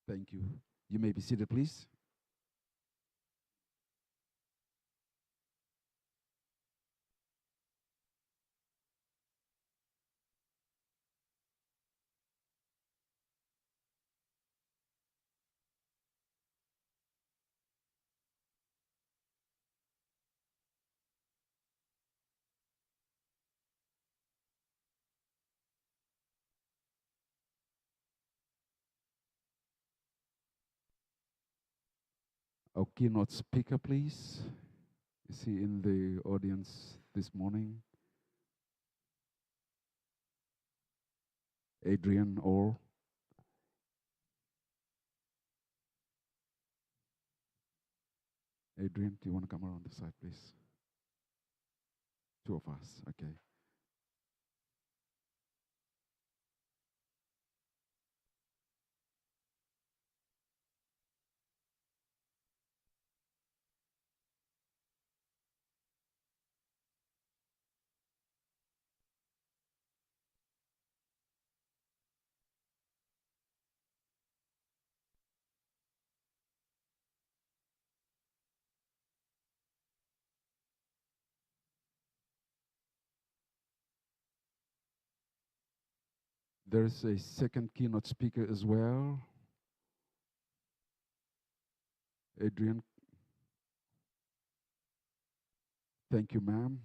Thank you. You may be seated, please. Our keynote speaker, please. Is he in the audience this morning? Adrian or Adrian, do you want to come around the side, please? Two of us, okay. There's a second keynote speaker as well. Adrian, thank you, ma'am.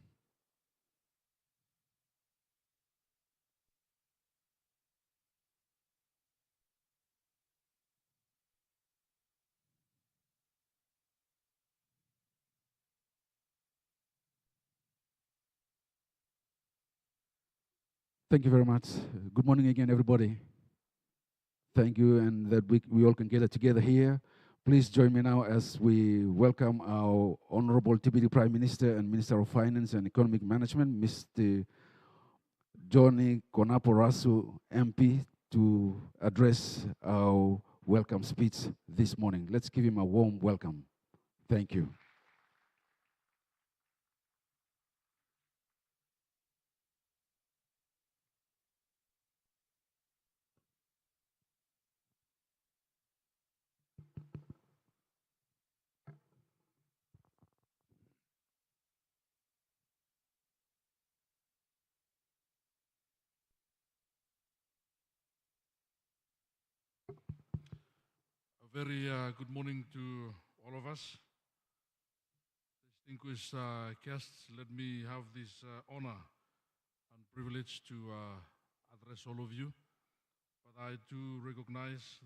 Thank you very much. Good morning again, everybody. Thank you, and that we all can gather together here. Please join me now as we welcome our Honorable Deputy Prime Minister and Minister of Finance and Economic Management, Mr. Johnny Konaporasu, MP, to address our welcome speech this morning. Let's give him a warm welcome. Thank you. A very good morning to all of us. Distinguished guests, let me have this honor and privilege to address all of you. But I do recognize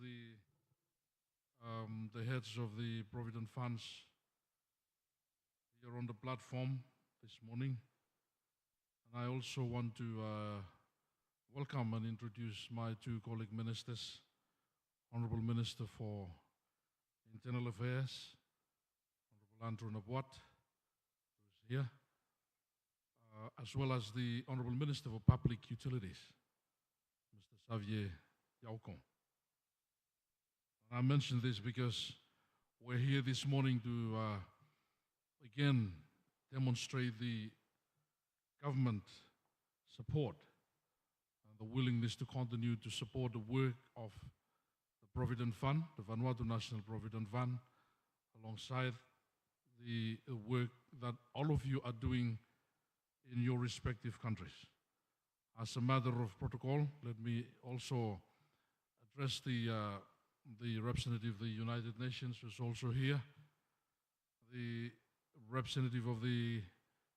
the heads of the Provident Funds here on the platform this morning. And I also want to welcome and introduce my two colleague ministers, Honorable Minister for Internal Affairs, Honorable Andrew Nabuat, who's here, as well as the Honorable Minister for Public Utilities, Mr. Xavier Yaukon. I mention this because we're here this morning to again demonstrate the government support and the willingness to continue to support the work of the Provident Fund, the Vanuatu National Provident Fund, alongside the work that all of you are doing in your respective countries. As a matter of protocol, let me also address the representative of the United Nations, who's also here, the representative of the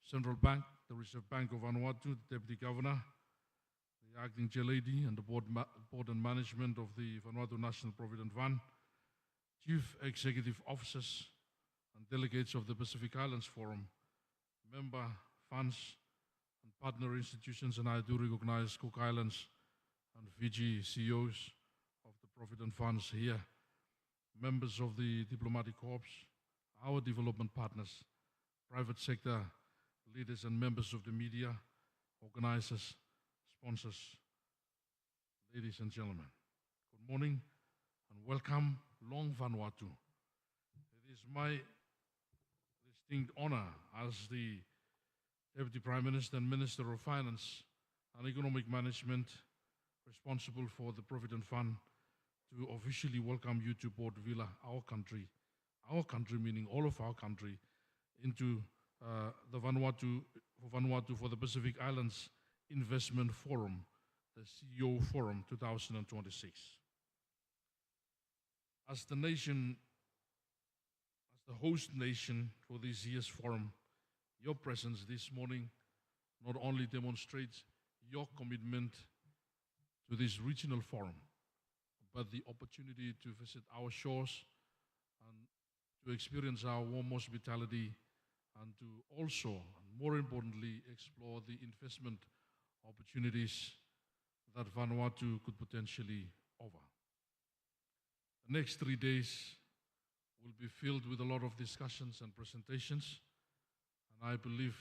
Central Bank, the Reserve Bank of Vanuatu, the Deputy Governor, the Acting Chair Lady, and the board and management of the Vanuatu National Provident Fund, Chief Executive Officers and delegates of the Pacific Islands Forum, member funds and partner institutions, and I do recognize Cook Islands and Fiji CEOs of the Provident Funds here, members of the Diplomatic Corps, our development partners, private sector leaders and members of the media, organizers, sponsors, ladies and gentlemen. Good morning and welcome, Long Vanuatu. It is my distinct honor as the Deputy Prime Minister and Minister of Finance and Economic Management responsible for the Provident Fund to officially welcome you to Port Vila, our country meaning all of our country, into the Vanuatu for the Pacific Islands Investment Forum, the CEO Forum 2026. As the host nation for this year's forum, your presence this morning not only demonstrates your commitment to this regional forum, but the opportunity to visit our shores and to experience our warm hospitality, and to also, and more importantly, explore the investment opportunities that Vanuatu could potentially offer. The next 3 days will be filled with a lot of discussions and presentations, and I believe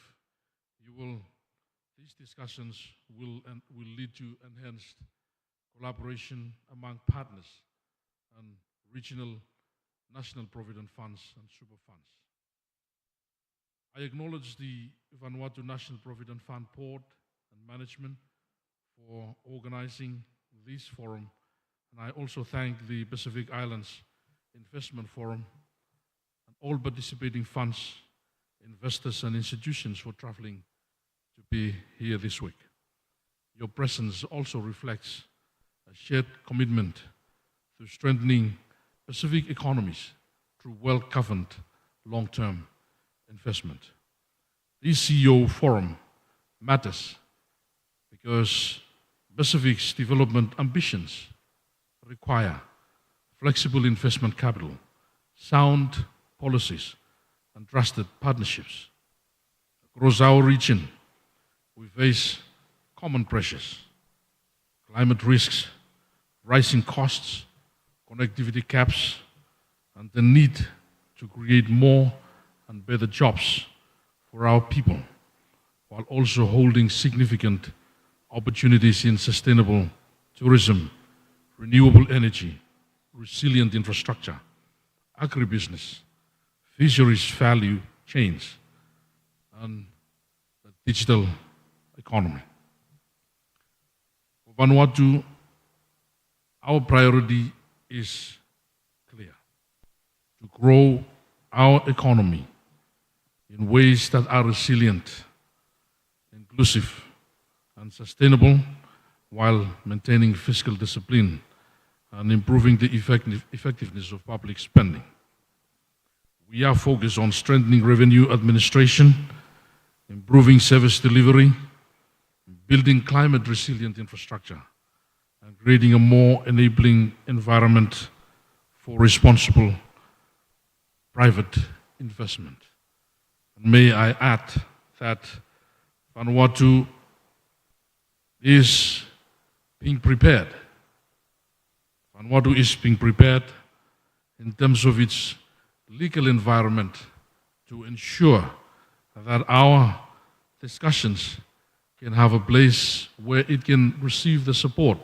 these discussions will lead to enhanced collaboration among partners and regional national provident funds and super funds. I acknowledge the Vanuatu National Provident Fund Board and management for organizing this forum, and I also thank the Pacific Islands Investment Forum and all participating funds, investors and institutions for traveling to be here this week. Your presence also reflects a shared commitment to strengthening Pacific economies through well-governed long-term investment. This CEO Forum matters because Pacific's development ambitions require flexible investment capital, sound policies, and trusted partnerships. Across our region, we face common pressures: climate risks, rising costs, connectivity gaps, and the need to create more and better jobs for our people, while also holding significant opportunities in sustainable tourism, renewable energy, resilient infrastructure, agribusiness, fisheries value chains, and the digital economy. For Vanuatu, our priority is clear: to grow our economy in ways that are resilient, inclusive, and sustainable, while maintaining fiscal discipline and improving the effectiveness of public spending. We are focused on strengthening revenue administration, improving service delivery, building climate-resilient infrastructure, and creating a more enabling environment for responsible private investment. And may I add that Vanuatu is being prepared. Vanuatu is being prepared in terms of its legal environment to ensure that our discussions can have a place where it can receive the support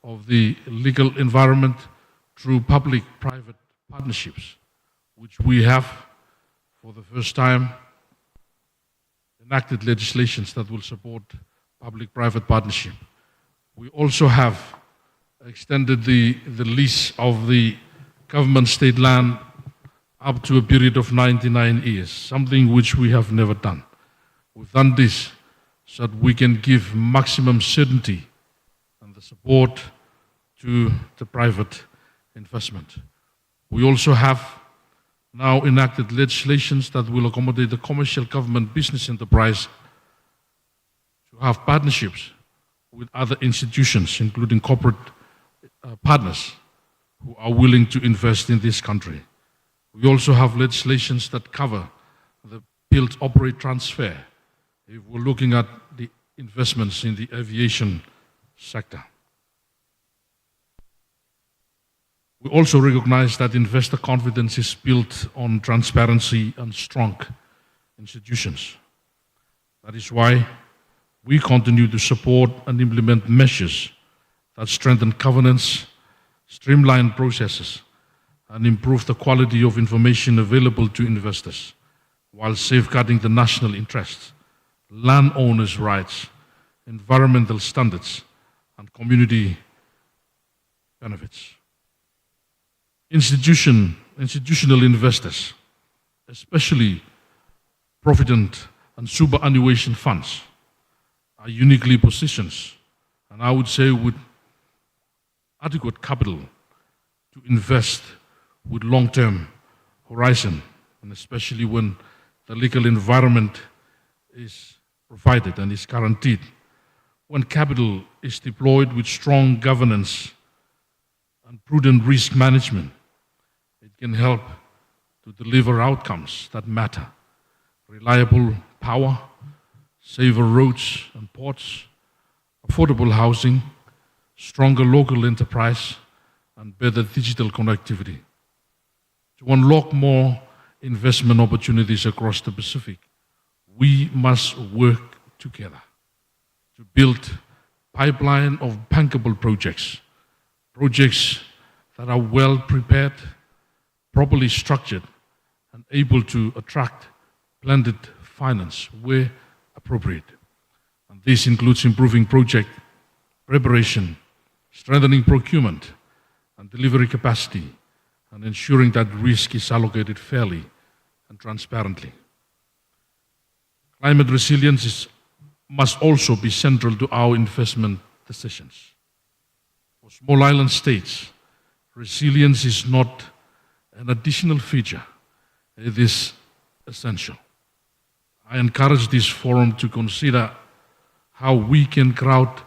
of the legal environment through public-private partnerships, which we have, for the first time, enacted legislations that will support public-private partnership. We also have extended the lease of the government state land up to a period of 99 years, something which we have never done. We've done this so that we can give maximum certainty and the support to the private investment. We also have now enacted legislations that will accommodate the commercial government business enterprise to have partnerships with other institutions, including corporate partners who are willing to invest in this country. We also have legislations that cover the build, operate, transfer, if we're looking at the investments in the aviation sector. We also recognize that investor confidence is built on transparency and strong institutions. That is why we continue to support and implement measures that strengthen governance, streamline processes, and improve the quality of information available to investors, while safeguarding the national interests, landowners' rights, environmental standards, and community benefits. Institutional investors, especially provident and superannuation funds, are uniquely positioned, and I would say with adequate capital to invest with long-term horizon, and especially when the legal environment is provided and is guaranteed. When capital is deployed with strong governance and prudent risk management, it can help to deliver outcomes that matter. Reliable power, safer roads and ports, affordable housing, stronger local enterprise, and better digital connectivity. To unlock more investment opportunities across the Pacific, we must work together to build pipeline of bankable projects that are well prepared, properly structured, and able to attract blended finance where appropriate. And this includes improving project preparation, strengthening procurement and delivery capacity, and ensuring that risk is allocated fairly and transparently. Climate resilience must also be central to our investment decisions. For small island states, resilience is not an additional feature, it is essential. I encourage this forum to consider how we can crowd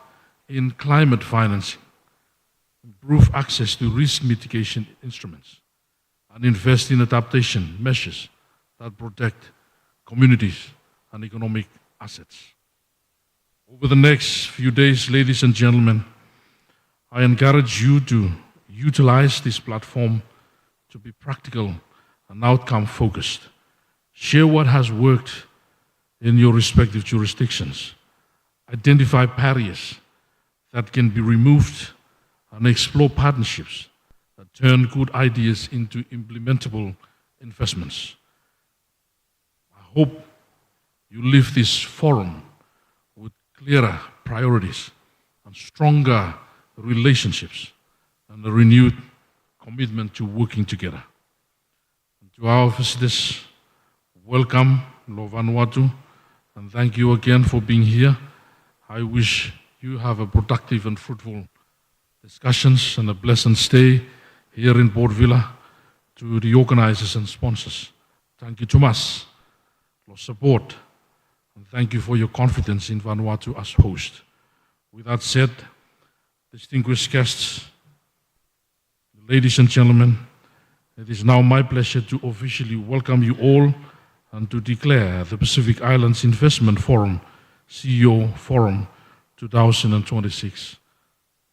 in climate financing, improve access to risk mitigation instruments, and invest in adaptation measures that protect communities and economic assets. Over the next few days, ladies and gentlemen, I encourage you to utilize this platform to be practical and outcome-focused. Share what has worked in your respective jurisdictions. Identify barriers that can be removed and explore partnerships that turn good ideas into implementable investments. I hope you leave this forum with clearer priorities and stronger relationships and a renewed commitment to working together. And to our visitors, welcome, Lo Vanuatu, and thank you again for being here. I wish you have a productive and fruitful discussions and a pleasant stay here in Port Vila. To the organizers and sponsors, thank you too much for support, and thank you for your confidence in Vanuatu as host. With that said, distinguished guests, ladies and gentlemen, it is now my pleasure to officially welcome you all and to declare the Pacific Islands Investment Forum, CEO Forum 2026,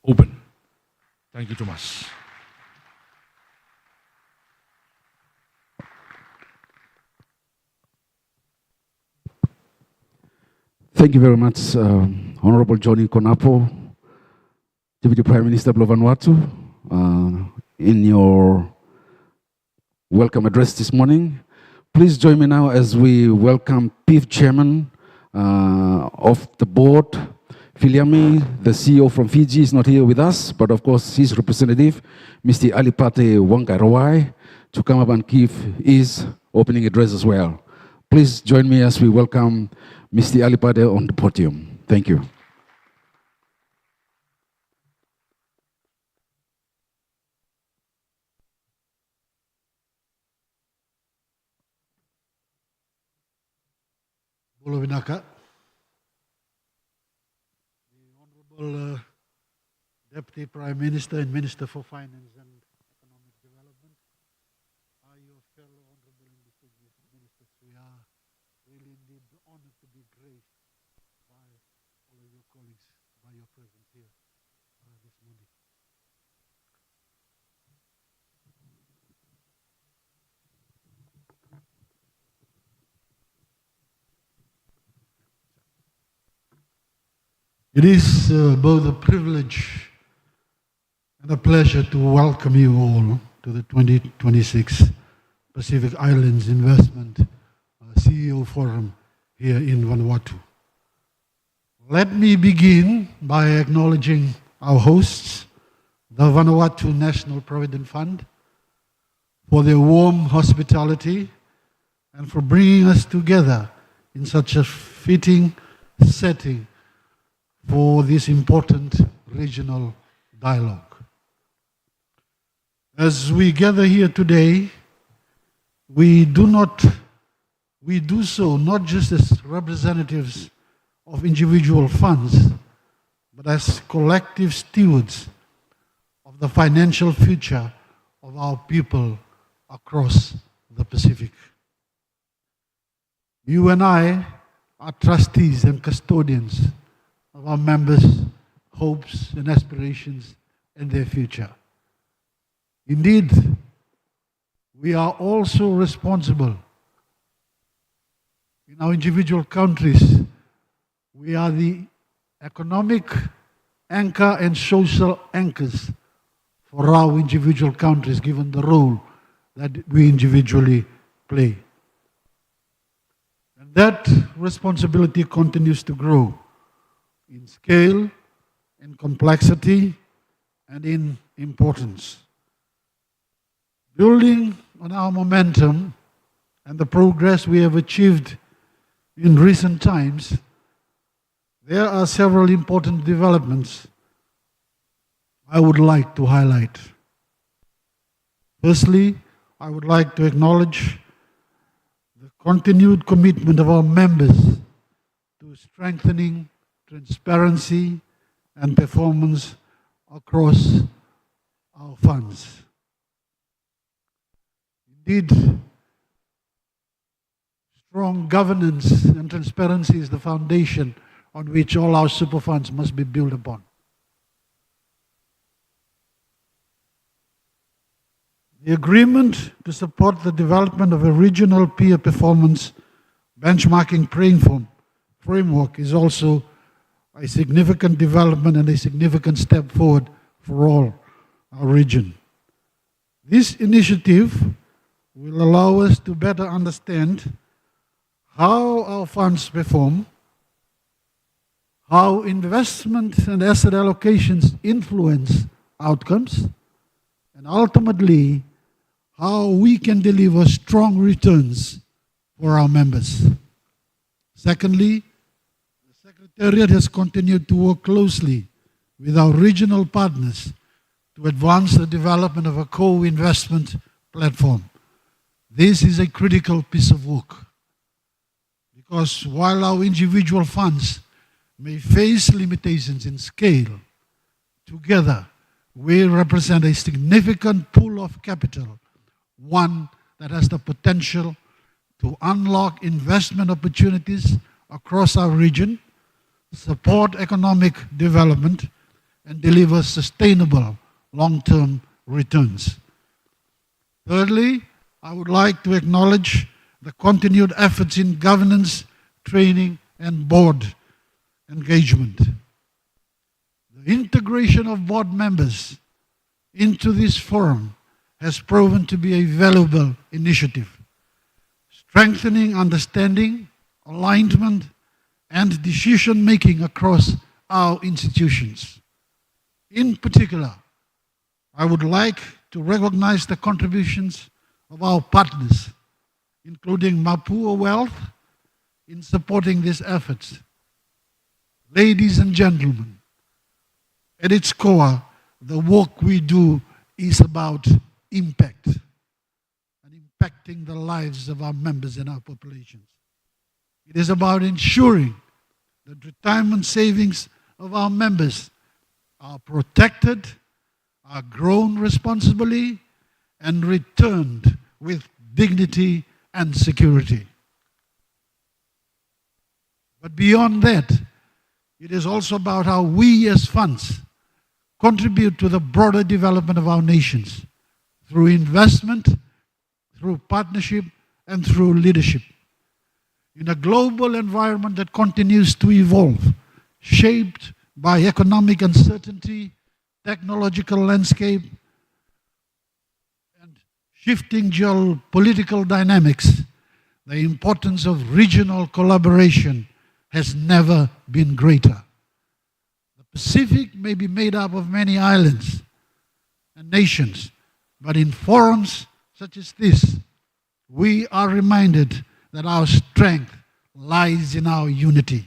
open. Thank you too much. Thank you very much, Honorable Johnny Konapo, Deputy Prime Minister of Vanuatu, in your welcome address this morning. Please join me now as we welcome PIF Chairman of the board, Filiami. The CEO from Fiji is not here with us, but of course his representative, Mr. Alipate Wangairawai, to come up and give his opening address as well. Please join me as we welcome Mr. Alipate on the podium. Thank you. Bolo Vinaka, the Honorable Deputy Prime Minister and Minister for Finance and Economic Development, your fellow Honorable and distinguished ministers, we are really indeed honored to be graced by all of your colleagues, by your presence here this morning. It is both a privilege and a pleasure to welcome you all to the 2026 Pacific Islands Investment CEO Forum here in Vanuatu. Let me begin by acknowledging our hosts, the Vanuatu National Provident Fund, for their warm hospitality, and for bringing us together in such a fitting setting for this important regional dialogue. As we gather here today, we do so not just as representatives of individual funds, but as collective stewards of the financial future of our people across the Pacific. You and I are trustees and custodians of our members' hopes and aspirations and their future. Indeed, we are also responsible in our individual countries. We are the economic anchor and social anchors for our individual countries, given the role that we individually play. And that responsibility continues to grow in scale, in complexity, and in importance. Building on our momentum and the progress we have achieved in recent times, there are several important developments I would like to highlight. Firstly, I would like to acknowledge the continued commitment of our members to strengthening transparency and performance across our funds. Indeed, strong governance and transparency is the foundation on which all our super funds must be built upon. The agreement to support the development of a regional peer performance benchmarking framework is also a significant development and a significant step forward for all our region. This initiative will allow us to better understand how our funds perform, how investment and asset allocations influence outcomes, and ultimately, how we can deliver strong returns for our members. Secondly, the Secretariat has continued to work closely with our regional partners to advance the development of a co-investment platform. This is a critical piece of work because while our individual funds may face limitations in scale, together we represent a significant pool of capital, one that has the potential to unlock investment opportunities across our region, support economic development, and deliver sustainable long-term returns. Thirdly, I would like to acknowledge the continued efforts in governance, training, and board engagement. The integration of board members into this forum has proven to be a valuable initiative, strengthening understanding, alignment, and decision-making across our institutions. In particular, I would like to recognize the contributions of our partners, including Mapua Wealth, in supporting these efforts. Ladies and gentlemen, at its core, the work we do is about impact and impacting the lives of our members and our populations. It is about ensuring that retirement savings of our members are protected, are grown responsibly, and returned with dignity and security. But beyond that, it is also about how we as funds contribute to the broader development of our nations through investment, through partnership, and through leadership. In a global environment that continues to evolve, shaped by economic uncertainty, technological landscape, and shifting geopolitical dynamics, the importance of regional collaboration has never been greater. The Pacific may be made up of many islands and nations, but in forums such as this, we are reminded that our strength lies in our unity.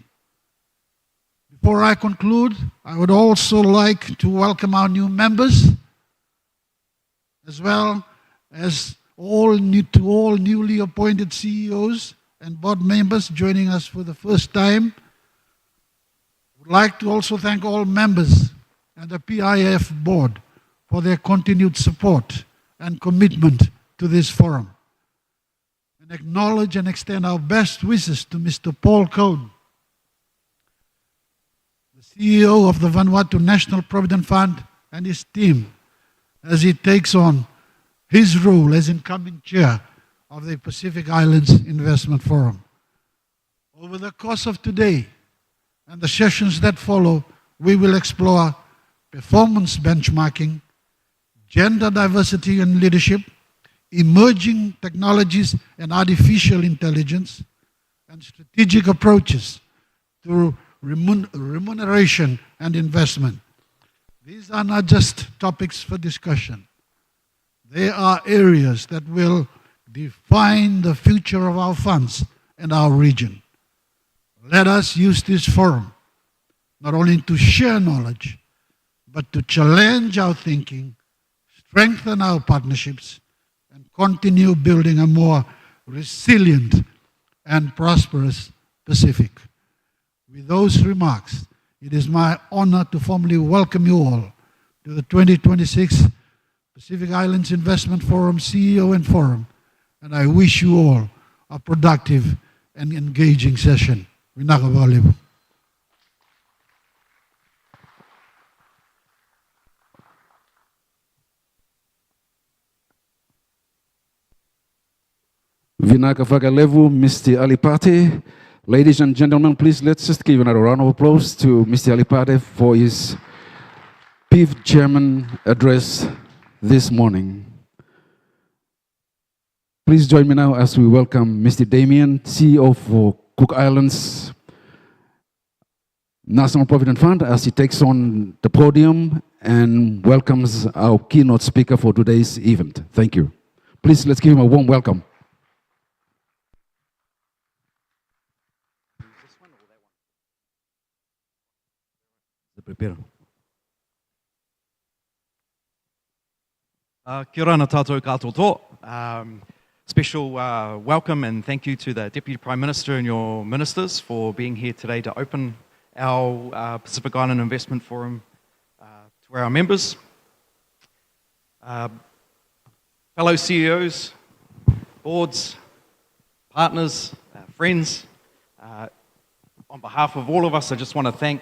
Before I conclude, I would also like to welcome our new members, as well as all newly appointed CEOs and board members joining us for the first time. I would like to also thank all members and the PIF board for their continued support and commitment to this forum. And acknowledge and extend our best wishes to Mr. Paul Cone, the CEO of the Vanuatu National Provident Fund, and his team as he takes on his role as incoming chair of the Pacific Islands Investment Forum. Over the course of today and the sessions that follow, we will explore performance benchmarking, gender diversity and leadership, emerging technologies and artificial intelligence, and strategic approaches to remuneration and investment. These are not just topics for discussion. They are areas that will define the future of our funds and our region. Let us use this forum not only to share knowledge, but to challenge our thinking, strengthen our partnerships, and continue building a more resilient and prosperous Pacific. With those remarks, it is my honor to formally welcome you all to the 2026 Pacific Islands Investment Forum CEO and Forum, and I wish you all a productive and engaging session. Vinaka. Vinaka Whakalevu, Mr. Alipate. Ladies and gentlemen, please let's just give another round of applause to Mr. Alipate for his PIF chairman address this morning. Please join me now as we welcome Mr. Damien, CEO for Cook Islands National Provident Fund, as he takes on the podium and welcomes our keynote speaker for today's event. Thank you. Please let's give him a warm welcome. Prepare. Kia ora na tātou katoa. Special welcome and thank you to the Deputy Prime Minister and your ministers for being here today to open our Pacific Island Investment Forum to our members. Fellow CEOs, boards, partners, friends, on behalf of all of us, I just want to thank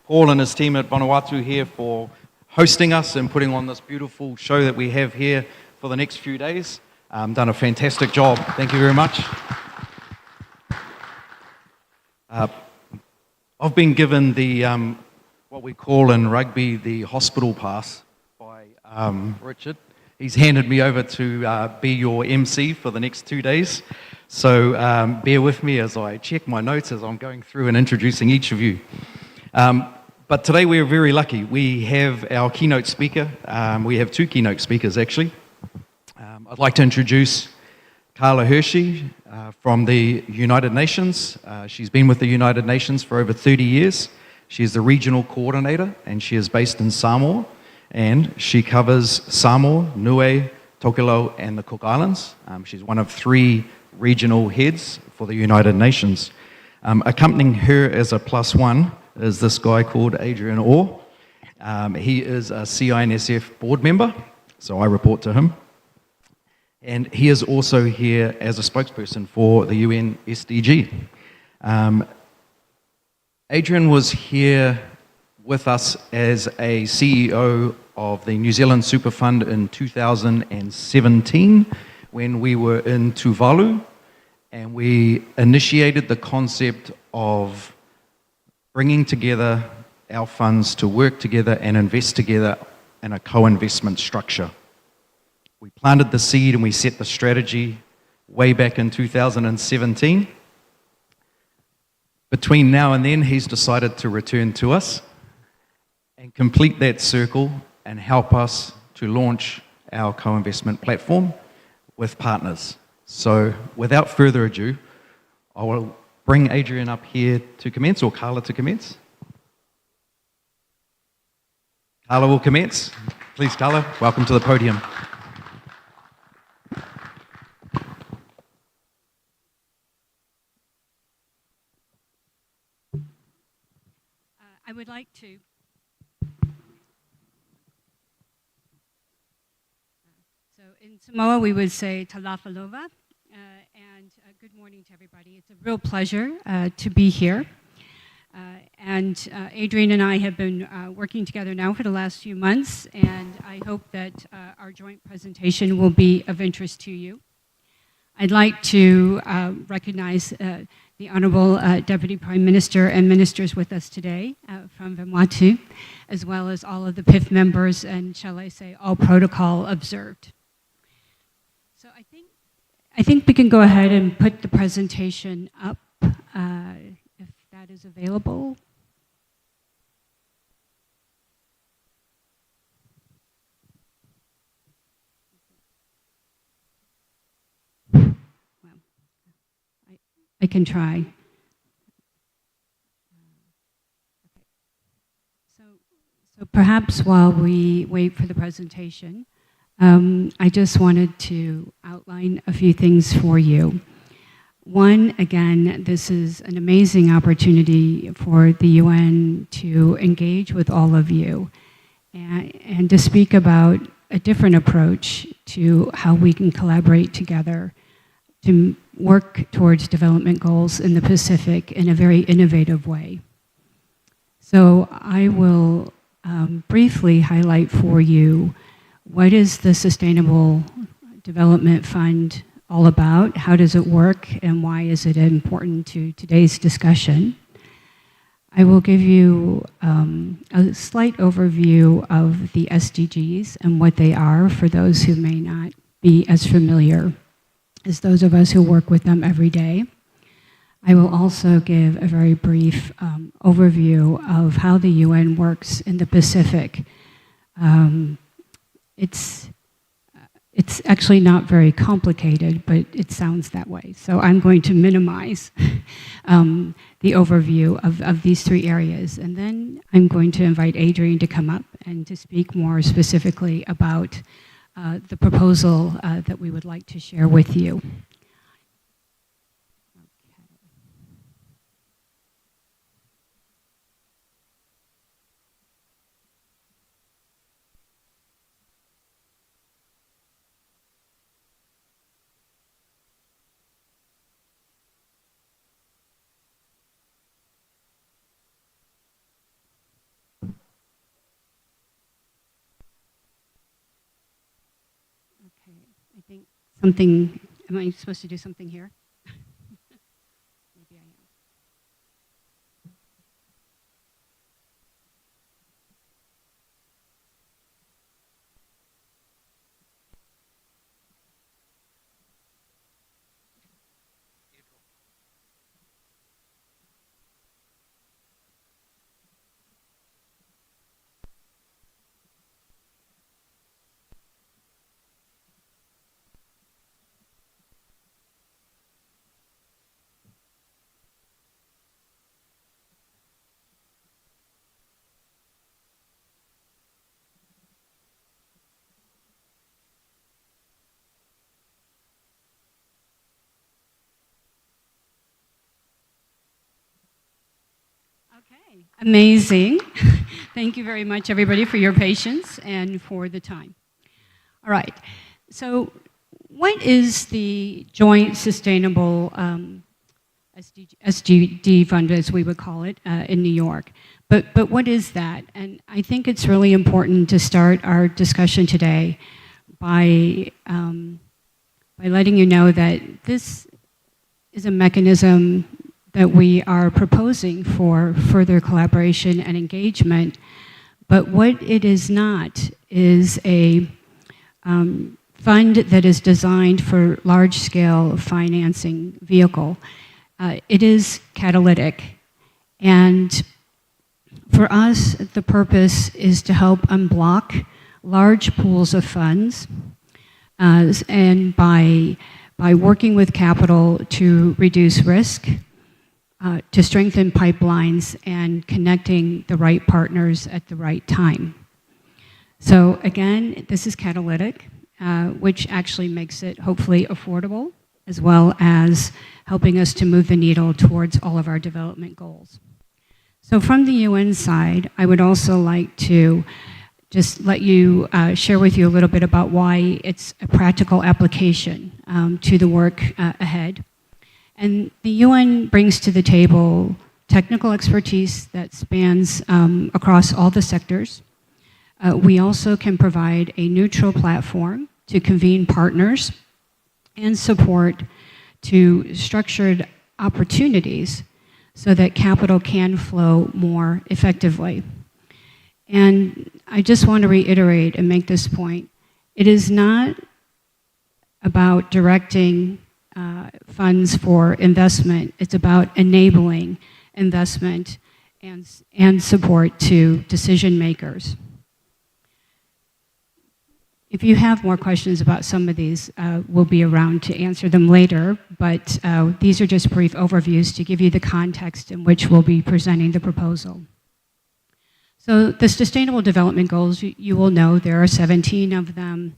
Paul and his team at Vanuatu here for hosting us and putting on this beautiful show that we have here for the next few days. Done a fantastic job. Thank you very much. I've been given the, what we call in rugby, the hospital pass by Richard. He's handed me over to be your MC for the next 2 days. So bear with me as I check my notes as I'm going through and introducing each of you. But today we're very lucky. We have our keynote speaker. We have two keynote speakers, actually. I'd like to introduce Carla Hershey from the United Nations. She's been with the United Nations for over 30 years. She is the regional coordinator, and she is based in Samoa. And she covers Samoa, Niue, Tokelau, and the Cook Islands. She's one of 3 regional heads for the United Nations. Accompanying her as a +1 is this guy called Adrian Orr. He is a CINSF board member, so I report to him. And he is also here as a spokesperson for the UN SDG. Adrian was here with us as a CEO of the New Zealand Super Fund in 2017 when we were in Tuvalu, and we initiated the concept of bringing together our funds to work together and invest together in a co-investment structure. We planted the seed and we set the strategy way back in 2017. Between now and then, he's decided to return to us and complete that circle and help us to launch our co-investment platform, with partners. So without further ado, I will bring Adrian up here to commence, or Carla to commence. Carla will commence. Please, Carla, welcome to the podium. I would like to so in Samoa we would say talafalova, and good morning to everybody. It's a real pleasure to be here. And Adrian and I have been working together now for the last few months, and I hope that our joint presentation will be of interest to you. I'd like to recognize the Honorable Deputy Prime Minister and ministers with us today from Vanuatu, as well as all of the PIF members and, shall I say, all protocol observed. So I think we can go ahead and put the presentation up if that is available. I can try. So perhaps while we wait for the presentation, I just wanted to outline a few things for you. One, again, this is an amazing opportunity for the UN to engage with all of you and to speak about a different approach to how we can collaborate together to work towards development goals in the Pacific in a very innovative way. So I will briefly highlight for you what is the Sustainable Development Fund all about, how does it work, and why is it important to today's discussion. I will give you a slight overview of the SDGs and what they are for those who may not be as familiar as those of us who work with them every day. I will also give a very brief overview of how the UN works in the Pacific. It's actually not very complicated, but it sounds that way. So I'm going to minimize the overview of these three areas. And then I'm going to invite Adrian to come up and to speak more specifically about the proposal that we would like to share with you. I think something, am I supposed to do something here? Maybe I am. Okay, amazing. Thank you very much, everybody, for your patience and for the time. All right, so what is the Joint Sustainable SDG Fund, as we would call it, in New York? But what is that? And I think it's really important to start our discussion today by letting you know that this is a mechanism that we are proposing for further collaboration and engagement. But what it is not is a fund that is designed for large-scale financing vehicle. It is catalytic. And for us, the purpose is to help unblock large pools of funds and by working with capital to reduce risk, to strengthen pipelines, and connecting the right partners at the right time. So again, this is catalytic, which actually makes it hopefully affordable, as well as helping us to move the needle towards all of our development goals. So from the UN side, I would also like to just let you share with you a little bit about why it's a practical application to the work ahead. And the UN brings to the table technical expertise that spans across all the sectors. We also can provide a neutral platform to convene partners and support to structured opportunities so that capital can flow more effectively. And I just want to reiterate and make this point. It is not about directing funds for investment. It's about enabling investment and support to decision makers. If you have more questions about some of these, we'll be around to answer them later, but these are just brief overviews to give you the context in which we'll be presenting the proposal. So the Sustainable Development Goals, you will know there are 17 of them,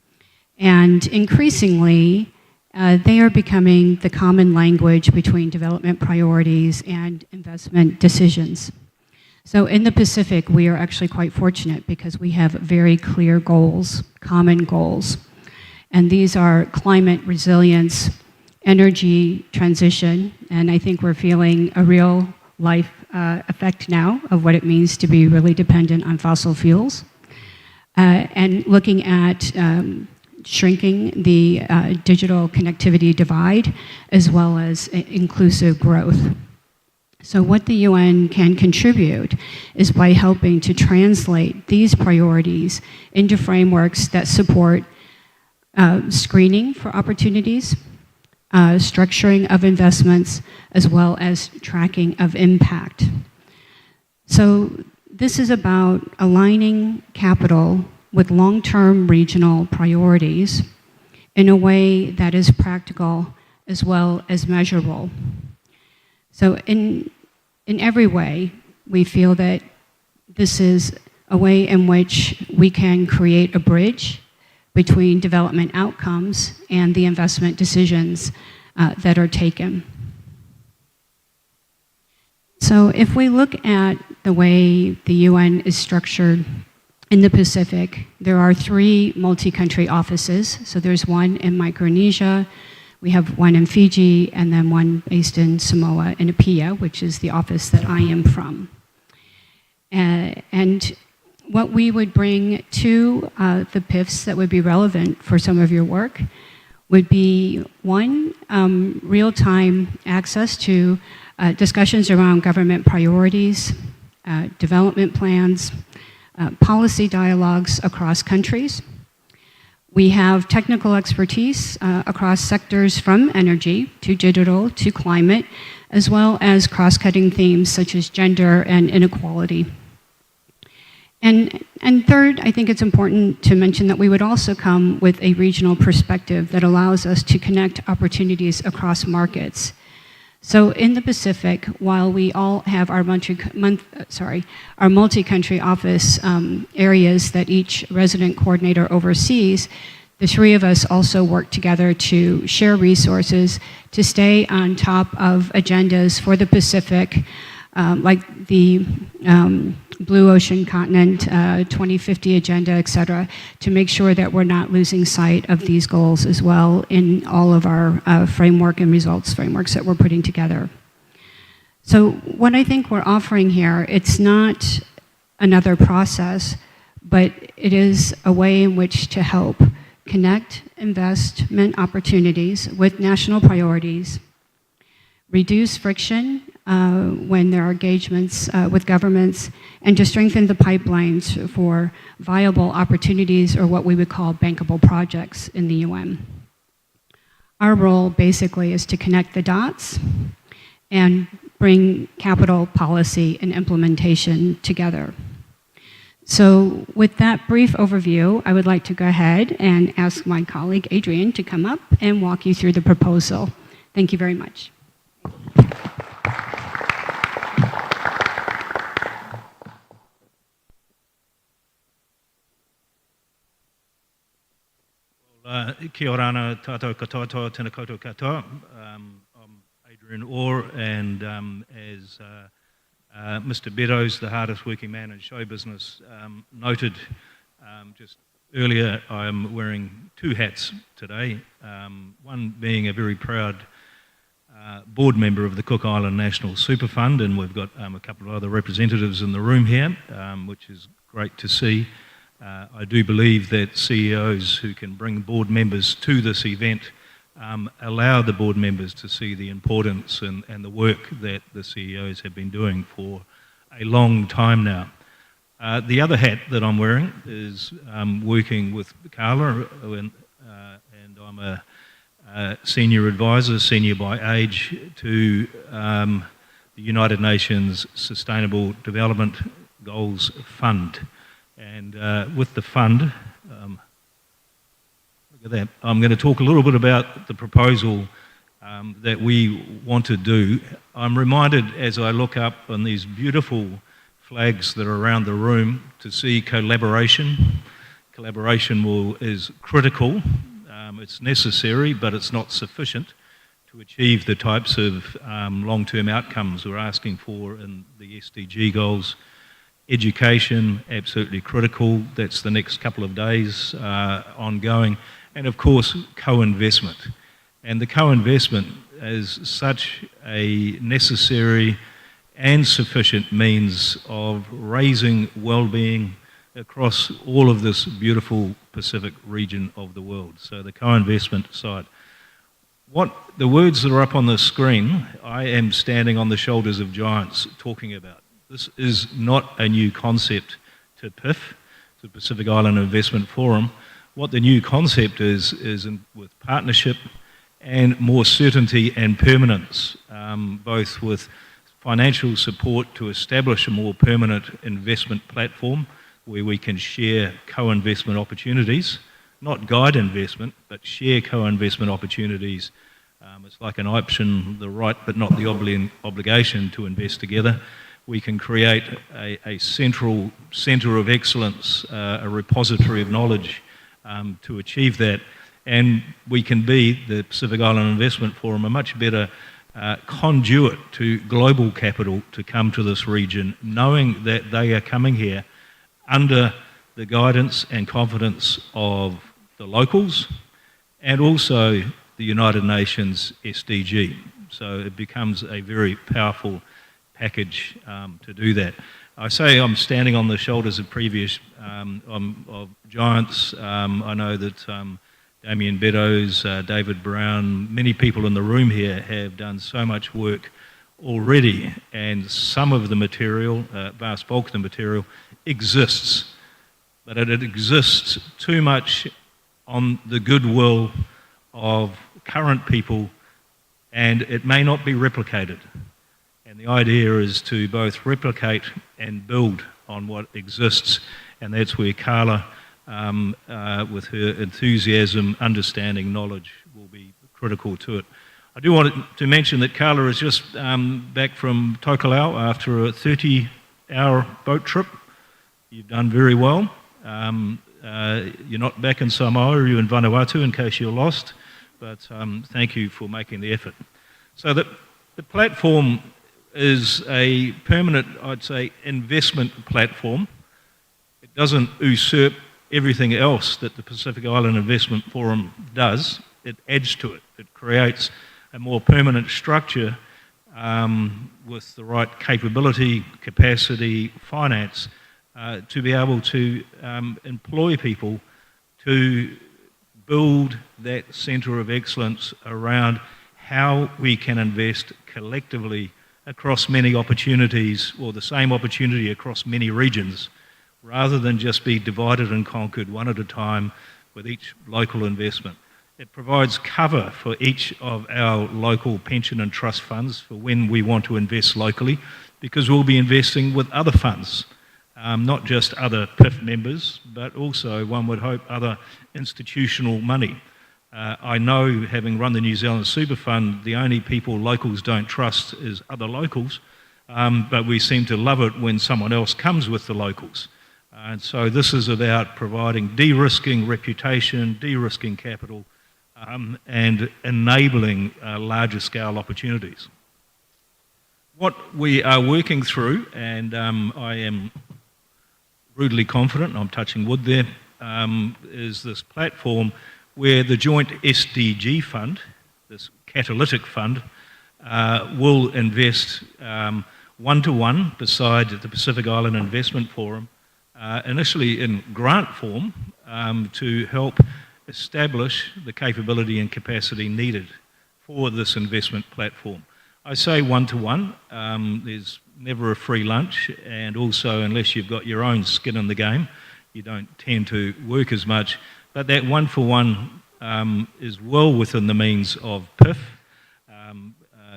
and increasingly, they are becoming the common language between development priorities and investment decisions. So in the Pacific, we are actually quite fortunate because we have very clear goals, common goals. And these are climate resilience, energy transition, and I think we're feeling a real life effect now of what it means to be really dependent on fossil fuels. And looking at shrinking the digital connectivity divide, as well as inclusive growth. So what the UN can contribute is by helping to translate these priorities into frameworks that support screening for opportunities, structuring of investments, as well as tracking of impact. So this is about aligning capital with long-term regional priorities in a way that is practical as well as measurable. So in every way, we feel that this is a way in which we can create a bridge between development outcomes and the investment decisions that are taken. So if we look at the way the UN is structured in the Pacific, there are 3 multi-country offices. So there's one in Micronesia, we have one in Fiji, and then one based in Samoa in Apia, which is the office that I am from. And what we would bring to the PIFs that would be relevant for some of your work would be, one, real-time access to discussions around government priorities, development plans, policy dialogues across countries. We have technical expertise across sectors from energy to digital to climate, as well as cross-cutting themes such as gender and inequality. And third, I think it's important to mention that we would also come with a regional perspective that allows us to connect opportunities across markets. So in the Pacific, while we all have our multi-country office areas that each resident coordinator oversees, the 3 of us also work together to share resources, to stay on top of agendas for the Pacific, like the Blue Ocean Continent 2050 agenda, et cetera, to make sure that we're not losing sight of these goals as well in all of our framework and results frameworks that we're putting together. So what I think we're offering here, it's not another process, but it is a way in which to help connect investment opportunities with national priorities, reduce friction when there are engagements with governments, and to strengthen the pipelines for viable opportunities, or what we would call bankable projects in the UN. Our role basically is to connect the dots and bring capital policy and implementation together. So with that brief overview, I would like to go ahead and ask my colleague Adrian to come up and walk you through the proposal. Thank you very much. Kia ora ana tātou katoa, tēnā koutou katoa. I'm Adrian Orr, and as Mr. Beddoes, the hardest working man in show business, noted just earlier, I'm wearing two hats today. One being a very proud board member of the Cook Island National Super Fund, and we've got a couple of other representatives in the room here, which is great to see. I do believe that CEOs who can bring board members to this event allow the board members to see the importance and the work that the CEOs have been doing for a long time now. The other hat that I'm wearing is working with Carla, and I'm a senior advisor, senior by age, to the United Nations Sustainable Development Goals Fund. And with the fund, look at that, I'm going to talk a little bit about the proposal that we want to do. I'm reminded as I look up on these beautiful flags that are around the room to see collaboration. Collaboration is critical, it's necessary, but it's not sufficient to achieve the types of long-term outcomes we're asking for in the SDG goals. Education, absolutely critical. That's the next couple of days ongoing. And of course, co-investment. And the co-investment is such a necessary and sufficient means of raising well-being across all of this beautiful Pacific region of the world. So the co-investment side. What the words that are up on the screen, I am standing on the shoulders of giants talking about. This is not a new concept to PIF, to Pacific Island Investment Forum. What the new concept is with partnership and more certainty and permanence, both with financial support to establish a more permanent investment platform where we can share co-investment opportunities, not guide investment, but share co-investment opportunities. It's like an option, the right but not the obligation to invest together. We can create a central centre of excellence, a repository of knowledge to achieve that. And we can be, the Pacific Island Investment Forum, a much better conduit to global capital to come to this region, knowing that they are coming here under the guidance and confidence of the locals and also the United Nations SDG. So it becomes a very powerful package to do that. I say I'm standing on the shoulders of previous of giants. I know that Damien Beddoes, David Brown, many people in the room here have done so much work already, and some of the material, vast bulk of the material, exists, but it exists too much on the goodwill of current people, and it may not be replicated. And the idea is to both replicate and build on what exists, and that's where Carla, with her enthusiasm, understanding, knowledge, will be critical to it. I do want to mention that Carla is just back from Tokelau after a 30-hour boat trip. You've done very well. You're not back in Samoa, you're in Vanuatu in case you're lost, but thank you for making the effort. So the platform is a permanent, I'd say, investment platform. It doesn't usurp everything else that the Pacific Island Investment Forum does. It adds to it. It creates a more permanent structure with the right capability, capacity, finance to be able to employ people to build that centre of excellence around how we can invest collectively across many opportunities, or the same opportunity across many regions, rather than just be divided and conquered one at a time with each local investment. It provides cover for each of our local pension and trust funds for when we want to invest locally, because we'll be investing with other funds not just other PIF members, but also, one would hope, other institutional money. I know, having run the New Zealand Super Fund, the only people locals don't trust is other locals, but we seem to love it when someone else comes with the locals. And so this is about providing de-risking reputation, de-risking capital, and enabling larger scale opportunities. What we are working through, and I am rudely confident, I'm touching wood there, is this platform where the joint SDG fund, this catalytic fund, will invest one-to-one beside the Pacific Island Investment Forum, initially in grant form, to help establish the capability and capacity needed for this investment platform. I say one-to-one, there's never a free lunch, and also unless you've got your own skin in the game, you don't tend to work as much. But that one-for-one is well within the means of PIF,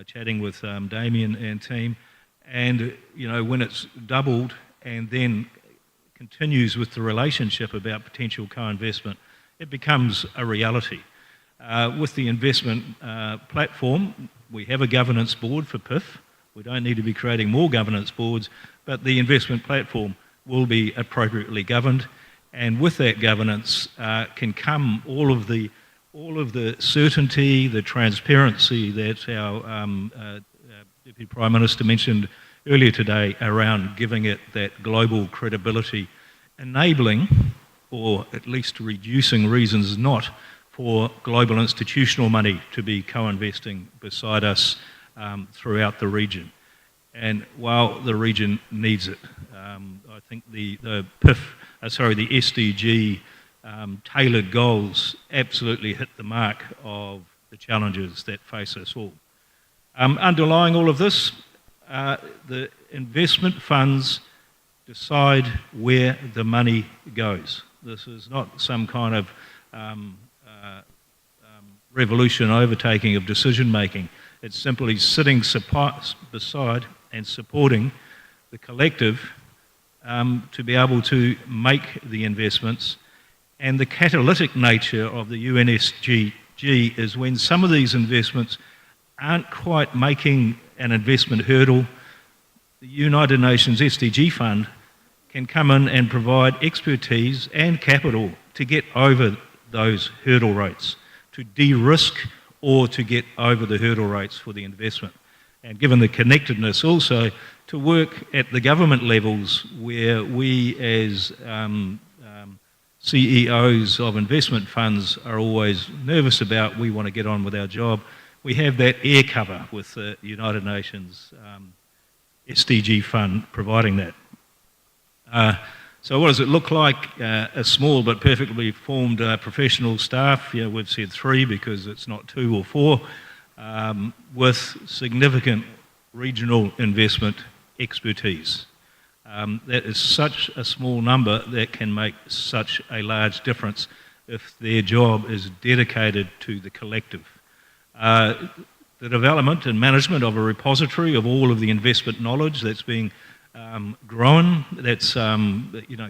chatting with Damien and team, and when it's doubled and then continues with the relationship about potential co-investment, it becomes a reality. With the investment platform, we have a governance board for PIF. We don't need to be creating more governance boards, but the investment platform will be appropriately governed, and with that governance can come all of the certainty, the transparency that our Deputy Prime Minister mentioned earlier today around giving it that global credibility, enabling, or at least reducing reasons not for global institutional money to be co-investing beside us throughout the region. And while the region needs it, I think the SDG tailored goals absolutely hit the mark of the challenges that face us all. Underlying all of this, the investment funds decide where the money goes. This is not some kind of revolution overtaking of decision making. It's simply sitting beside and supporting the collective to be able to make the investments. And the catalytic nature of the UNSDG is when some of these investments aren't quite making an investment hurdle, the United Nations SDG Fund can come in and provide expertise and capital to get over those hurdle rates, to de-risk or to get over the hurdle rates for the investment. And given the connectedness also, to work at the government levels where we as CEOs of investment funds are always nervous about, we want to get on with our job, we have that air cover with the United Nations SDG Fund providing that. So what does it look like? A small but perfectly formed professional staff, we've said 3 because it's not 2 or 4, with significant regional investment expertise. That is such a small number that can make such a large difference if their job is dedicated to the collective. The development and management of a repository of all of the investment knowledge that's being grown, that's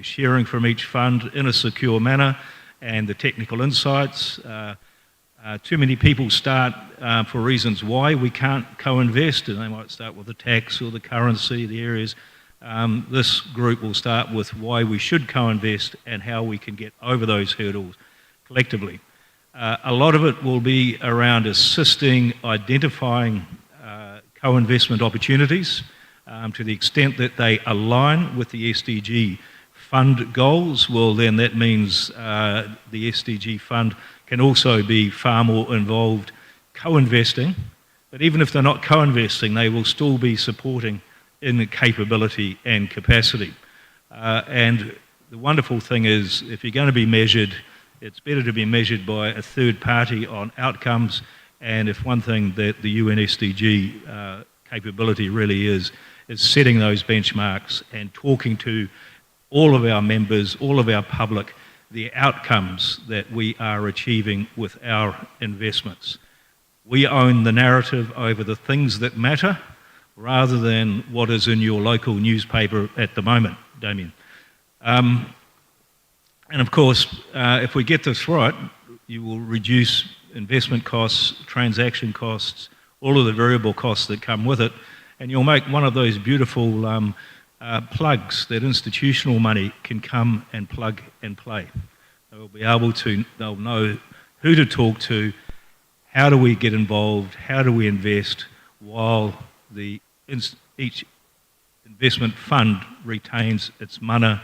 sharing from each fund in a secure manner, and the technical insights. Too many people start for reasons why we can't co-invest, and they might start with the tax or the currency, the areas. This group will start with why we should co-invest and how we can get over those hurdles collectively. A lot of it will be around assisting, identifying co-investment opportunities to the extent that they align with the SDG fund goals. Well, then that means the SDG fund can also be far more involved co-investing, but even if they're not co-investing, they will still be supporting in the capability and capacity. And the wonderful thing is, if you're going to be measured, it's better to be measured by a third party on outcomes. And if one thing that the UNSDG capability really is setting those benchmarks and talking to all of our members, all of our public, the outcomes that we are achieving with our investments. We own the narrative over the things that matter rather than what is in your local newspaper at the moment, Damien. And of course, if we get this right, you will reduce investment costs, transaction costs, all of the variable costs that come with it, and you'll make one of those beautiful plugs that institutional money can come and plug and play. They'll be able to, they'll know who to talk to, how do we get involved, how do we invest, while each investment fund retains its mana,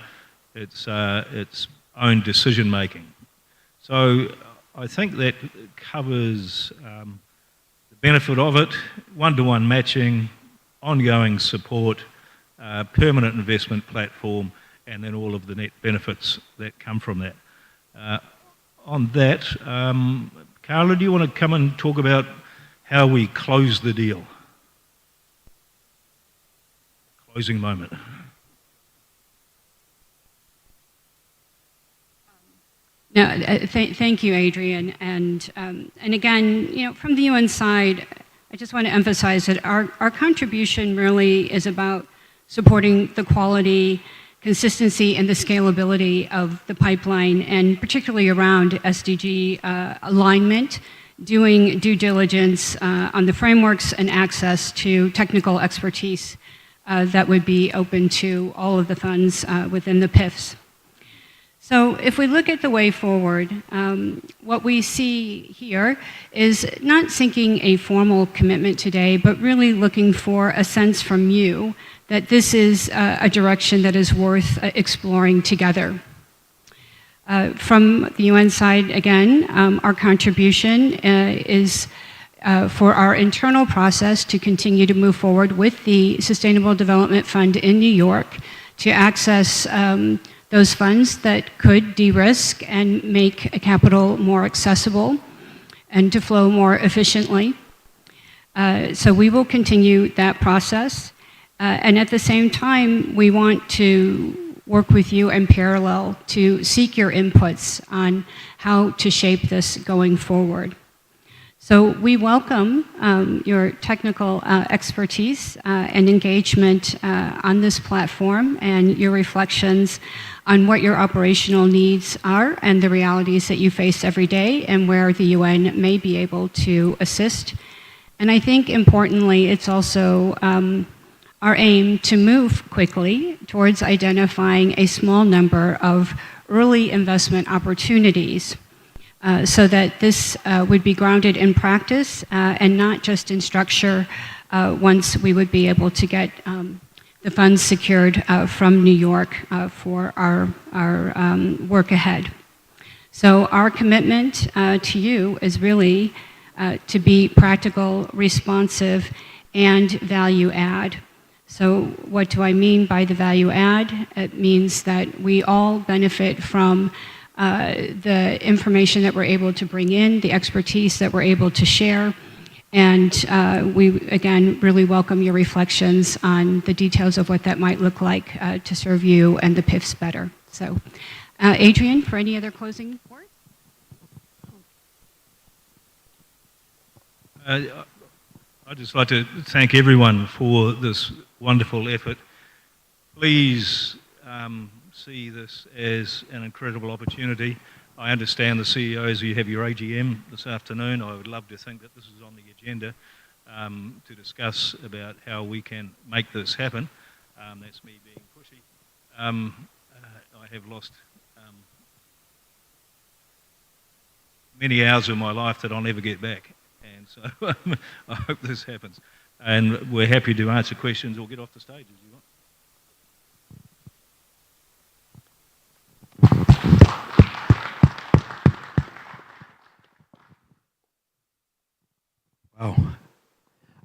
its own decision making. So I think that covers the benefit of it: one-to-one matching, ongoing support, permanent investment platform, and then all of the net benefits that come from that. On that, Carla, do you want to come and talk about how we close the deal? Closing moment. No, thank you, Adrian. And again, you know, from the UN side, I just want to emphasize that our contribution really is about supporting the quality, consistency, and the scalability of the pipeline, and particularly around SDG alignment, doing due diligence on the frameworks and access to technical expertise that would be open to all of the funds within the PIFs. So if we look at the way forward, what we see here is not seeking a formal commitment today, but really looking for a sense from you that this is a direction that is worth exploring together. From the UN side, again, our contribution is for our internal process to continue to move forward with the Sustainable Development Fund in New York to access those funds that could de-risk and make capital more accessible and to flow more efficiently. So we will continue that process. And at the same time, we want to work with you in parallel to seek your inputs on how to shape this going forward. So we welcome your technical expertise and engagement on this platform, and your reflections on what your operational needs are and the realities that you face every day and where the UN may be able to assist. And I think importantly, it's also our aim to move quickly towards identifying a small number of early investment opportunities so that this would be grounded in practice and not just in structure once we would be able to get the funds secured from New York for our work ahead. So our commitment to you is really to be practical, responsive, and value add. So what do I mean by the value add? It means that we all benefit from the information that we're able to bring in, the expertise that we're able to share, and we, again, really welcome your reflections on the details of what that might look like to serve you and the PIFs better. So, Adrian, for any other closing words? I'd just like to thank everyone for this wonderful effort. Please see this as an incredible opportunity. I understand the CEOs, you have your AGM this afternoon. I would love to think that this is on the agenda to discuss about how we can make this happen. That's me being pushy. I have lost many hours of my life that I'll never get back. And so I hope this happens. And we're happy to answer questions or get off the stage as you want.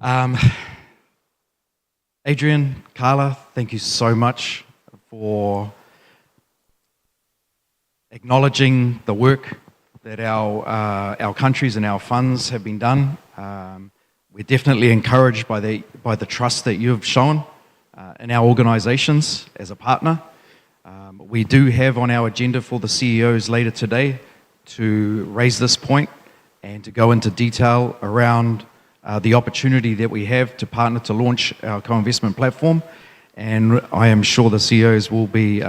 Wow. Adrian, Carla, thank you so much for acknowledging the work that our countries and our funds have been done. We're definitely encouraged by the trust that you've shown in our organisations as a partner. We do have on our agenda for the CEOs later today to raise this point and to go into detail around the opportunity that we have to partner to launch our co-investment platform. And I am sure the CEOs will be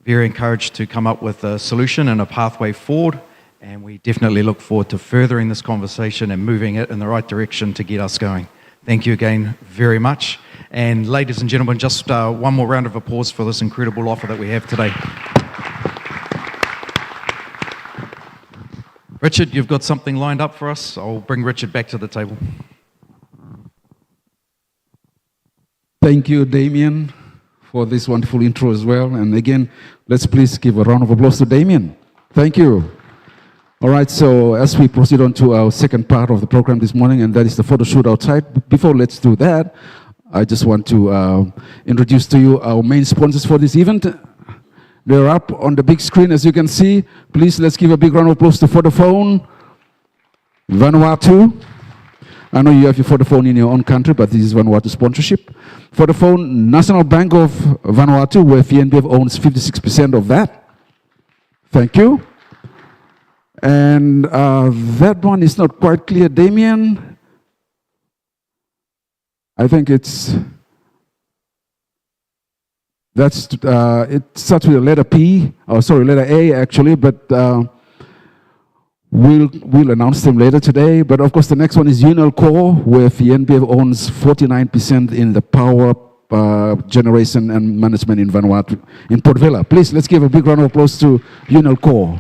very encouraged to come up with a solution and a pathway forward, and we definitely look forward to furthering this conversation and moving it in the right direction to get us going. Thank you again very much. And ladies and gentlemen, just one more round of applause for this incredible offer that we have today. Richard, you've got something lined up for us. I'll bring Richard back to the table. Thank you, Damien, for this wonderful intro as well. And again, let's please give a round of applause to Damien. Thank you. All right, so as we proceed on to our second part of the program this morning, and that is the photo shoot outside. Before let's do that, I just want to introduce to you our main sponsors for this event. They're up on the big screen, as you can see. Please, let's give a big round of applause to Vodafone, Vanuatu. I know you have your Vodafone in your own country, but this is Vanuatu sponsorship. Vodafone, National Bank of Vanuatu, where VNBF owns 56% of that. Thank you. And that one is not quite clear. Damien, I think it starts with a letter P, letter A actually, but we'll announce them later today. But of course, the next one is Unelcore, where VNBF owns 49% in the power generation and management in Vanuatu, in Port Vila. Please, let's give a big round of applause to Unelcore.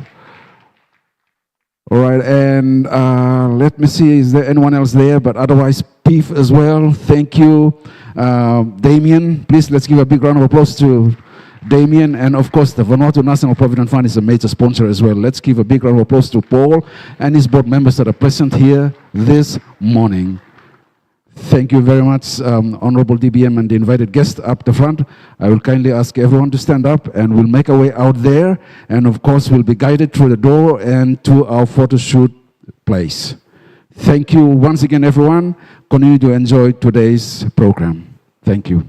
All right, and let me see, is there anyone else there? But otherwise, PIF as well, thank you. Damien, please, let's give a big round of applause to Damien. And of course, the Vanuatu National Provident Fund is a major sponsor as well. Let's give a big round of applause to Paul and his board members that are present here this morning. Thank you very much, Honorable DBM and the invited guests up the front. I will kindly ask everyone to stand up, and we'll make our way out there. And of course, we'll be guided through the door and to our photo shoot place. Thank you once again, everyone. Continue to enjoy today's program. Thank you.